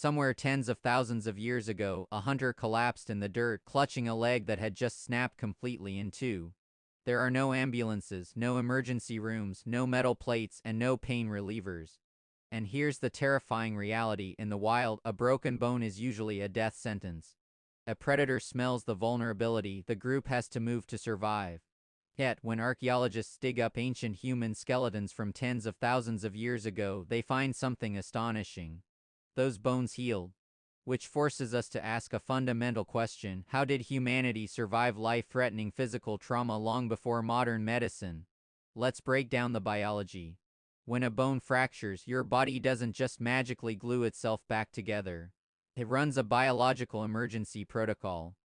Somewhere tens of thousands of years ago, a hunter collapsed in the dirt, clutching a leg that had just snapped completely in two. There are no ambulances, no emergency rooms, no metal plates, and no pain relievers. And here's the terrifying reality: in the wild, a broken bone is usually a death sentence. A predator smells the vulnerability, the group has to move to survive. Yet, when archaeologists dig up ancient human skeletons from tens of thousands of years ago, they find something astonishing. Those bones healed. Which forces us to ask a fundamental question: how did humanity survive life-threatening physical trauma long before modern medicine? Let's break down the biology. When a bone fractures, your body doesn't just magically glue itself back together. It runs a biological emergency protocol.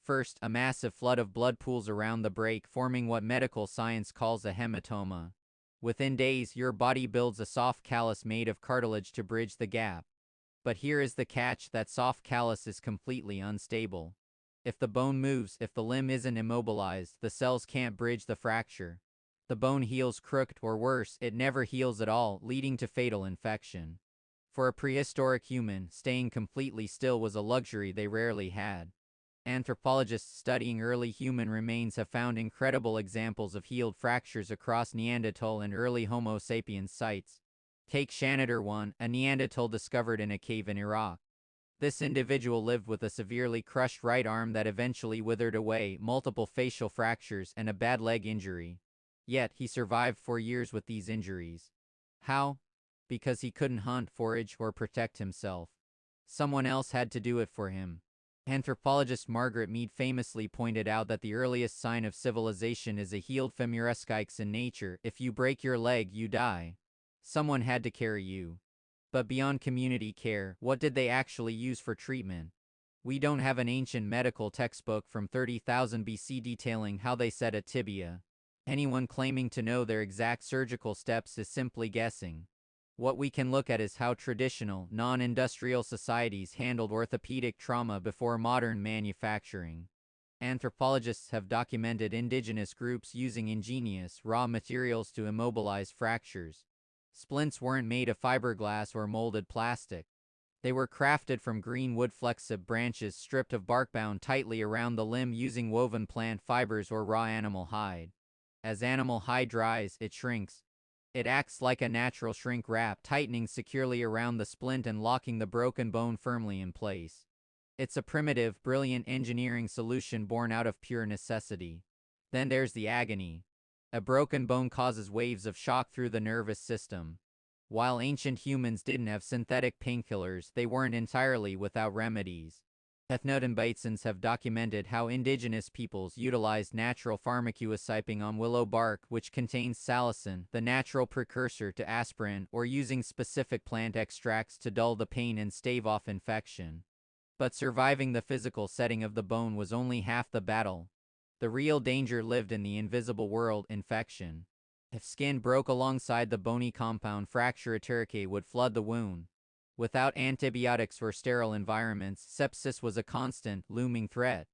First, a massive flood of blood pools around the break, forming what medical science calls a hematoma. Within days, your body builds a soft callus made of cartilage to bridge the gap. But here is the catch: that soft callus is completely unstable. If the bone moves, if the limb isn't immobilized, the cells can't bridge the fracture. The bone heals crooked, or worse, it never heals at all, leading to fatal infection. For a prehistoric human, staying completely still was a luxury they rarely had. Anthropologists studying early human remains have found incredible examples of healed fractures across Neanderthal and early Homo sapiens sites. Take Shanader 1, a Neanderthal discovered in a cave in Iraq. This individual lived with a severely crushed right arm that eventually withered away, multiple facial fractures, and a bad leg injury. Yet, he survived for years with these injuries. How? Because he couldn't hunt, forage, or protect himself. Someone else had to do it for him. Anthropologist Margaret Mead famously pointed out that the earliest sign of civilization is a healed femur ischix in nature. If you break your leg, you die. Someone had to carry you. But beyond community care, what did they actually use for treatment? We don't have an ancient medical textbook from 30,000 BC detailing how they set a tibia. Anyone claiming to know their exact surgical steps is simply guessing. What we can look at is how traditional, non-industrial societies handled orthopedic trauma before modern manufacturing. Anthropologists have documented indigenous groups using ingenious, raw materials to immobilize fractures. Splints weren't made of fiberglass or molded plastic. They were crafted from green wood flexible branches stripped of bark, bound tightly around the limb using woven plant fibers or raw animal hide. As animal hide dries, it shrinks. It acts like a natural shrink wrap, tightening securely around the splint and locking the broken bone firmly in place. It's a primitive, brilliant engineering solution born out of pure necessity. Then there's the agony. A broken bone causes waves of shock through the nervous system. While ancient humans didn't have synthetic painkillers, they weren't entirely without remedies. Ethnobotanisans have documented how indigenous peoples utilized natural pharmacopoeia on willow bark, which contains salicin, the natural precursor to aspirin, or using specific plant extracts to dull the pain and stave off infection. But surviving the physical setting of the bone was only half the battle. The real danger lived in the invisible world: infection. If skin broke alongside the bony compound, fracture iterae would flood the wound. Without antibiotics or sterile environments, sepsis was a constant, looming threat.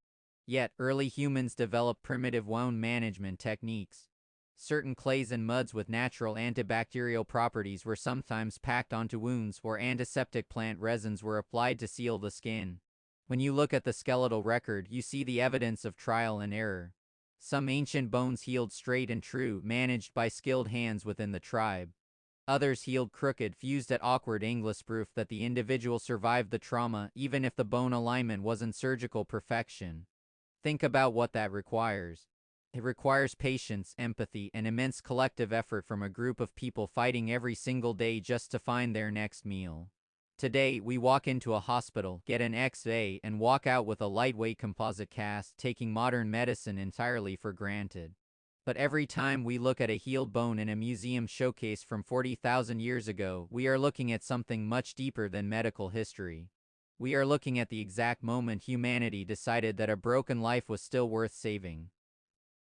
Yet, early humans developed primitive wound management techniques. Certain clays and muds with natural antibacterial properties were sometimes packed onto wounds, or antiseptic plant resins were applied to seal the skin. When you look at the skeletal record, you see the evidence of trial and error. Some ancient bones healed straight and true, managed by skilled hands within the tribe. Others healed crooked, fused at awkward angles, proof that the individual survived the trauma, even if the bone alignment wasn't surgical perfection. Think about what that requires. It requires patience, empathy, and immense collective effort from a group of people fighting every single day just to find their next meal. Today, we walk into a hospital, get an X-ray, and walk out with a lightweight composite cast, taking modern medicine entirely for granted. But every time we look at a healed bone in a museum showcase from 40,000 years ago, we are looking at something much deeper than medical history. We are looking at the exact moment humanity decided that a broken life was still worth saving.